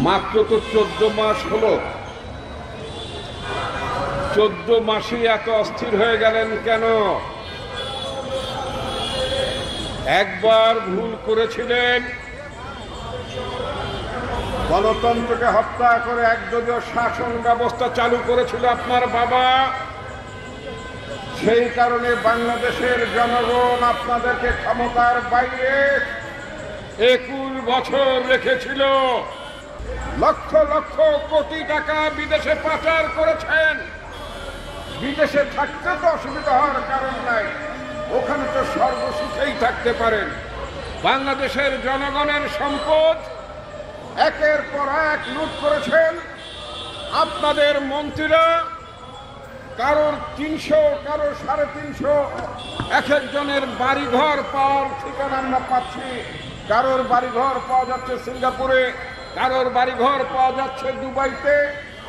মাত্র তো 14 মাস হলো। 14 মাসে এত অস্থির হয়ে গেলেন কেন? একবার ভুল করেছিলেন, গণতন্ত্রকে হত্যা করে একদলীয় শাসন ব্যবস্থা চালু করেছিল আপনার বাবা। সেই কারণে বাংলাদেশের জনগণ আপনাদেরকে ক্ষমতার বাইরে 21 বছর রেখেছিল। লক্ষ লক্ষ কোটি টাকা বিদেশে পাচার করেছেন। বিদেশে থাকতে তো অসুবিধা হওয়ার কারণ নাই, ওখানে তো সর্বসুখেই থাকতে পারেন। বাংলাদেশের জনগণের সম্পদ একের পর এক লুট করেছেন আপনাদের মন্ত্রীরা। কারোর 300, কারোর 350, এক একজনের বাড়িঘর পাওয়ার ঠিকানা আমরা পাচ্ছি। কারোর বাড়িঘর পাওয়া যাচ্ছে সিঙ্গাপুরে, কারোর বাড়িঘর পাওয়া যাচ্ছে দুবাইতে,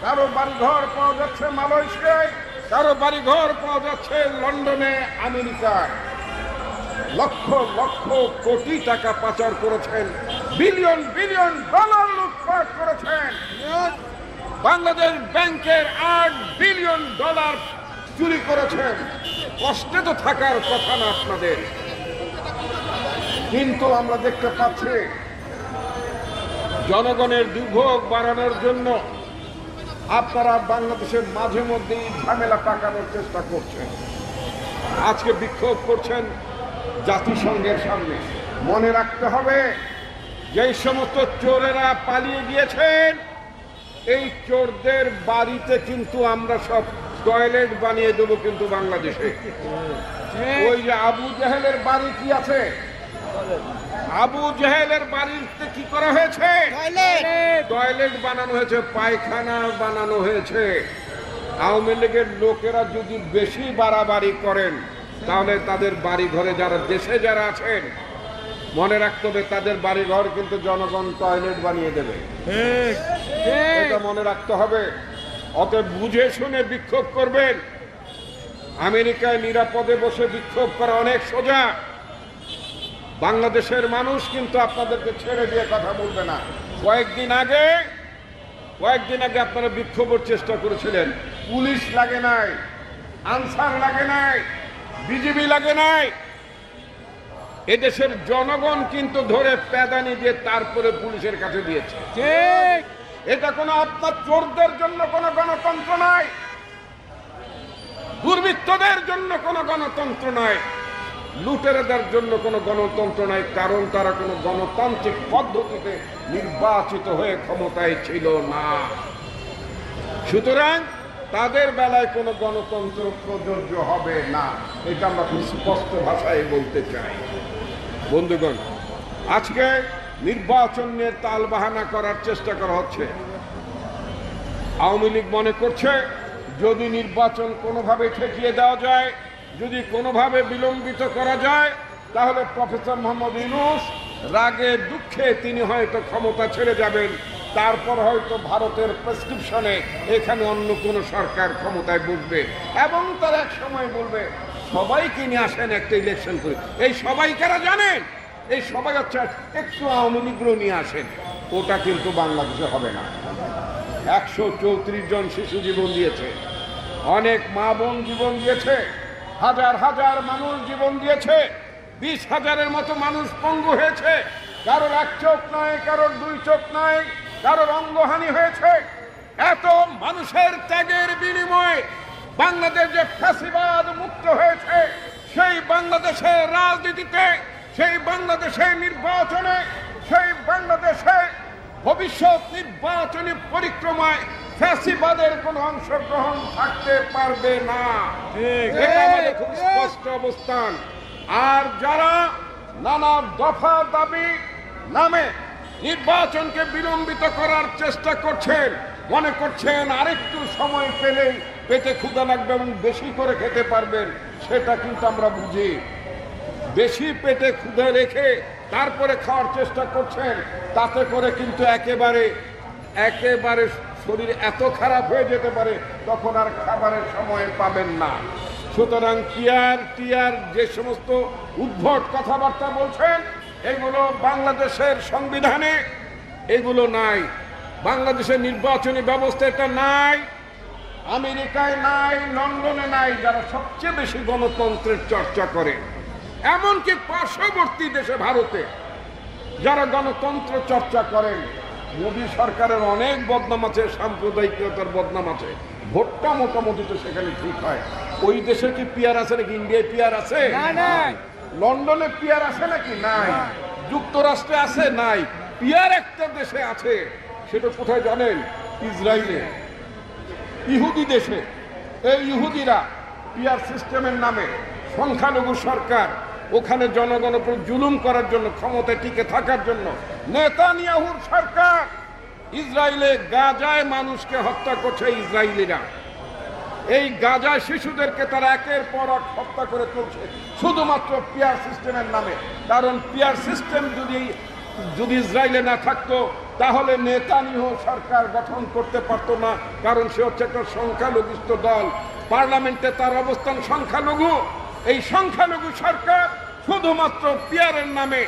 কারোর বাড়িঘর পাওয়া যাচ্ছে মালয়েশিয়ায়, কারো বাড়িঘর পাওয়া যাচ্ছে লন্ডনে, আমেরিকায়। লক্ষ লক্ষ কোটি টাকা পাচার করেছেন, বিলিয়ন বিলিয়ন ডলার লুটপাট করেছেন। বাংলাদেশ ব্যাংকের 8 বিলিয়ন ডলার চুরি করেছেন। কষ্টে তো থাকার কথা না আপনাদের, কিন্তু আমরা দেখতে পাচ্ছি জনগণের দুর্ভোগ বাড়ানোর জন্য আপনারা বাংলাদেশের মাঝে মধ্যেই ঝামেলা পাকানোর চেষ্টা করছেন। আজকে বিক্ষোভ করছেন জাতিসংঘের সামনে। মনে রাখতে হবে, যেই সমস্ত চোরেরা পালিয়ে গিয়েছেন, এই চোরদের বাড়িতে কিন্তু আমরা সব টয়লেট বানিয়ে দেবো। কিন্তু বাংলাদেশে ওই যে আবু জাহেলের বাড়ি কি আছে? আবু জাহেলের বাড়িতে কি করা হয়েছে? টয়লেট বানানো হয়েছে, পায়খানা বানানো হয়েছে। আওয়ামী লীগের লোকেরা যদি বেশি বাড়াবাড়ি করেন, তাহলে তাদের বাড়ি ঘরে যারা দেশে যারা আছেন, মনে রাখতে হবে তাদের বাড়ি ঘর কিন্তু জনগণ টয়লেট বানিয়ে দেবে। এটা মনে রাখতে হবে। অতএব বুঝে শুনে বিক্ষোভ করবেন। আমেরিকায় নিরাপদে বসে বিক্ষোভ করা অনেক সোজা। বাংলাদেশের মানুষ কিন্তু আপনাদেরকে ছেড়ে দিয়ে কথা বলবে না। কয়েকদিন আগে আপনারা বিক্ষোভের চেষ্টা করেছিলেন, পুলিশ লাগে নাই, আনসার লাগে নাই, বিজিবি লাগে নাই। এদেশের জনগণ কিন্তু ধরে প্যাদানি দিয়ে তারপরে পুলিশের কাছে দিয়েছে। ঠিক, এটা কোনো আপনার চোরদের জন্য কোনো গণতন্ত্র নয়, দুর্বৃত্তদের জন্য কোনো গণতন্ত্র নয়, লুটেরাদের জন্য কোনো গণতন্ত্র নয়। কারণ তারা কোনো গণতান্ত্রিক পদ্ধতিতে নির্বাচিত হয়ে ক্ষমতায় ছিল না। সুতরাং তাদের বেলায় কোনো গণতন্ত্র প্রযোজ্য হবে না। এটা আমরা খুব স্পষ্ট ভাষায় বলতে চাই। বন্ধুগণ, আজকে নির্বাচন নিয়ে তালবাহানা করার চেষ্টা করা হচ্ছে। আওয়ামী লীগ মনে করছে যদি নির্বাচন কোনোভাবে ঠেকিয়ে দেওয়া যায়, যদি কোনোভাবে বিলম্বিত করা যায়, তাহলে প্রফেসর মোহাম্মদ ইউনূস রাগে দুঃখে তিনি হয়তো ক্ষমতা ছেড়ে যাবেন। তারপর হয়তো ভারতের প্রেসক্রিপশনে এখানে অন্য কোনো সরকার ক্ষমতায় বসবে এবং তার এক সময় বলবে সবাইকে নিয়ে আসেন একটা ইলেকশন করে। এই সবাই কারা জানেন? এই সবাই হচ্ছে একটু আওয়ামী লীগও নিয়ে আসেন। ওটা কিন্তু বাংলাদেশে হবে না। 134 জন শিশু জীবন দিয়েছে, অনেক মা বোন জীবন দিয়েছে, হাজার হাজার মানুষ জীবন দিয়েছে, 20,000-এর মতো মানুষ পঙ্গু হয়েছে। কারোর 1 চোখ নয়, কারোর 2 চোখ নয়, কারোর অঙ্গহানি হয়েছে। এত মানুষের ত্যাগের বিনিময়ে বাংলাদেশ যে ফ্যাসিবাদ মুক্ত হয়েছে, সেই বাংলাদেশের রাজনীতিতে, সেই বাংলাদেশের নির্বাচনে, সেই বাংলাদেশে ভবিষ্যৎ নির্বাচনী পরিক্রমায় ফ্যাসিবাদের কোনো অংশগ্রহণ থাকতে পারবে না। এটা আমাদের খুব স্পষ্ট অবস্থান। আর যারা নানা দফা দাবি নামে নির্বাচনকে বিলম্বিত করার চেষ্টা করছেন, মনে করছেন আরেকটু সময় পেলেই পেটে ক্ষুধা লাগবে এবং বেশি করে খেতে পারবেন, সেটা কিন্তু আমরা বুঝি। বেশি পেটে ক্ষুধা রেখে তারপরে খাওয়ার চেষ্টা করছেন, তাতে করে কিন্তু একেবারে শরীর এত খারাপ হয়ে যেতে পারে, তখন আর খাবারের সময় পাবেন না। সুতরাং টিআর যে সমস্ত উদ্ভট কথাবার্তা বলছেন, এগুলো বাংলাদেশের সংবিধানে এগুলো নাই। বাংলাদেশের নির্বাচনী ব্যবস্থা এটা নাই, আমেরিকায় নাই, লন্ডনে নাই, যারা সবচেয়ে বেশি গণতন্ত্রের চর্চা করে। এমনকি পার্শ্ববর্তী দেশে ভারতে যারা গণতন্ত্র চর্চা করেন, মোদী সরকারের অনেক বদনাম আছে, সাম্প্রদায়িকতার বদনাম আছে, ভোটটা মোটামুটি তো সেখানে ঠিক হয়। ওই দেশে কি পিয়ার আছে নাকি? ইন্ডিয়ায় পিয়ার আছে? লন্ডনে পিয়ার আছে নাকি? নাই। যুক্তরাষ্ট্রে আছে? নাই। পিয়ার একটা দেশে আছে, সেটা কোথায় জানেন? ইসরায়েলে, ইহুদি দেশে। এই ইহুদিরা পিয়ার সিস্টেমের নামে সংখ্যালঘু সরকার, ওখানে জনগণের উপর জুলুম করার জন্য, ক্ষমতায় টিকে থাকার জন্য নেতানিয়াহুর সরকার ইসরায়েলে গাজায় মানুষকে হত্যা করছে। ইসরায়েলিরা এই গাজায় শিশুদেরকে তারা একের পর এক হত্যা করে চলছে শুধুমাত্র পিয়ার সিস্টেমের নামে। কারণ পিয়ার সিস্টেম যদি ইসরায়েলে না থাকতো তাহলে নেতানিয়াহু সরকার গঠন করতে পারতো না, কারণ সে হচ্ছে একটা সংখ্যালঘুষ্ঠ দল, পার্লামেন্টে তার অবস্থান সংখ্যালঘু। এই সংখ্যালঘু সরকার শুধুমাত্র পিয়ারের নামে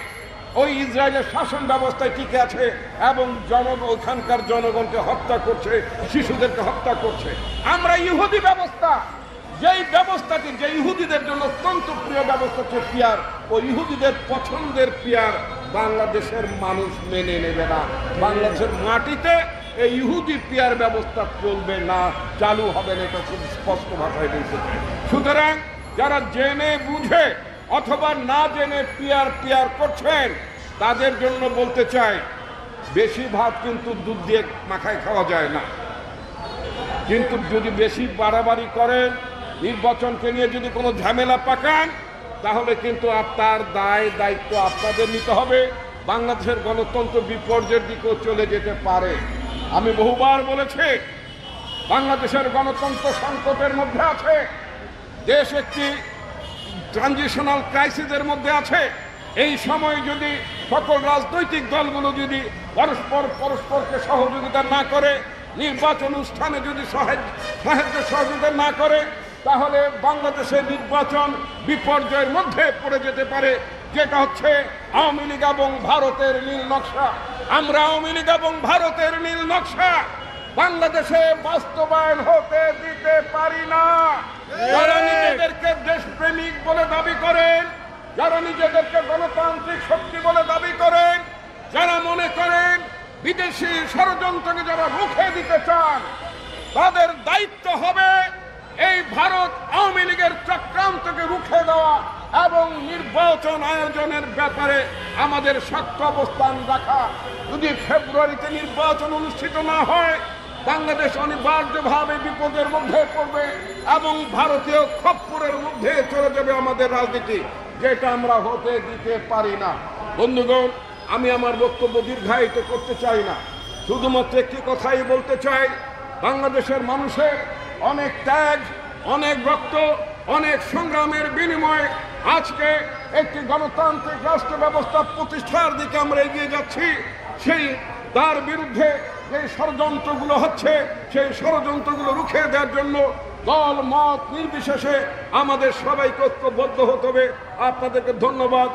ওই ইসরায়েলের শাসন ব্যবস্থায় টিকে আছে এবং ওখানকার জনগণকে হত্যা করছে, শিশুদেরকে হত্যা করছে। আমরা ইহুদি ব্যবস্থা, যেই ব্যবস্থাটি যে ইহুদিদের জন্য অত্যন্ত প্রিয় ব্যবস্থা হচ্ছে পিয়ার, ওই ইহুদিদের পছন্দের পিয়ার বাংলাদেশের মানুষ মেনে নেবে না। বাংলাদেশের মাটিতে এই ইহুদি পিয়ার ব্যবস্থা চলবে না, চালু হবে না, এটা খুব স্পষ্ট ভাষায় বলতে। সুতরাং যারা জেনে বুঝে অথবা না জেনে পিয়ার করছেন, তাদের জন্য বলতে চাই, বেশি ভাত কিন্তু দুধ দিয়ে মাখায় খাওয়া যায় না। কিন্তু যদি বেশি বাড়াবাড়ি করেন, নির্বাচনকে নিয়ে যদি কোনো ঝামেলা পাকান, তাহলে কিন্তু আপনার দায়িত্ব আপনাদের নিতে হবে। বাংলাদেশের গণতন্ত্র বিপর্যয়ের দিকেও চলে যেতে পারে। আমি বহুবার বলেছি, বাংলাদেশের গণতন্ত্র সংকটের মধ্যে আছে, দেশ একটি ট্রানজিশনাল ক্রাইসিসের মধ্যে আছে। এই সময় যদি সকল রাজনৈতিক দলগুলো যদি পরস্পরকে সহযোগিতা না করে, নির্বাচন অনুষ্ঠানে যদি সহযোগিতা না করে, তাহলে বাংলাদেশের নির্বাচন বিপর্যয়ের মধ্যে পড়ে যেতে পারে, যেটা হচ্ছে আওয়ামী লীগ এবং ভারতের নীল নকশা। আমরা আওয়ামী লীগ এবং ভারতের নীল নকশা বাংলাদেশে বাস্তবায়ন হতে দিতে পারি না। যারা নিজেদেরকে দেশপ্রেমিক বলে দাবি করেন, যারা নিজেদেরকে গণতান্ত্রিক শক্তি বলে দাবি করেন, যারা মনে করেন বিদেশি ষড়যন্ত্রকে যারা রুখে দিতে চান, তাদের দায়িত্ব হবে এই ভারত আওয়ামী লীগের চক্রান্তকে রুখে দেওয়া এবং নির্বাচন আয়োজনের ব্যাপারে আমাদের শক্ত অবস্থান রাখা। যদি ফেব্রুয়ারিতে নির্বাচন অনুষ্ঠিত না হয়, বাংলাদেশ অনিবার্যভাবে বিপদের মধ্যে পড়বে এবং ভারতীয় খপ্পরের মধ্যে চলে যাবে আমাদের রাজনীতি, যেটা আমরা হতে দিতে পারি না। বন্ধুগণ, আমি আমার বক্তব্য দীর্ঘায়িত করতে চাই না, শুধুমাত্র একটি কথাই বলতে চাই, বাংলাদেশের মানুষের অনেক ত্যাগ, অনেক রক্ত, অনেক সংগ্রামের বিনিময়ে আজকে একটি গণতান্ত্রিক রাষ্ট্র ব্যবস্থা প্রতিষ্ঠার দিকে আমরা এগিয়ে যাচ্ছি। তার বিরুদ্ধে যে ষড়যন্ত্রগুলো হচ্ছে, সেই ষড়যন্ত্রগুলো রুখে দেওয়ার জন্য দল মত নির্বিশেষে আমাদের সবাইকে ঐক্যবদ্ধ হতে হবে। আপনাদেরকে ধন্যবাদ।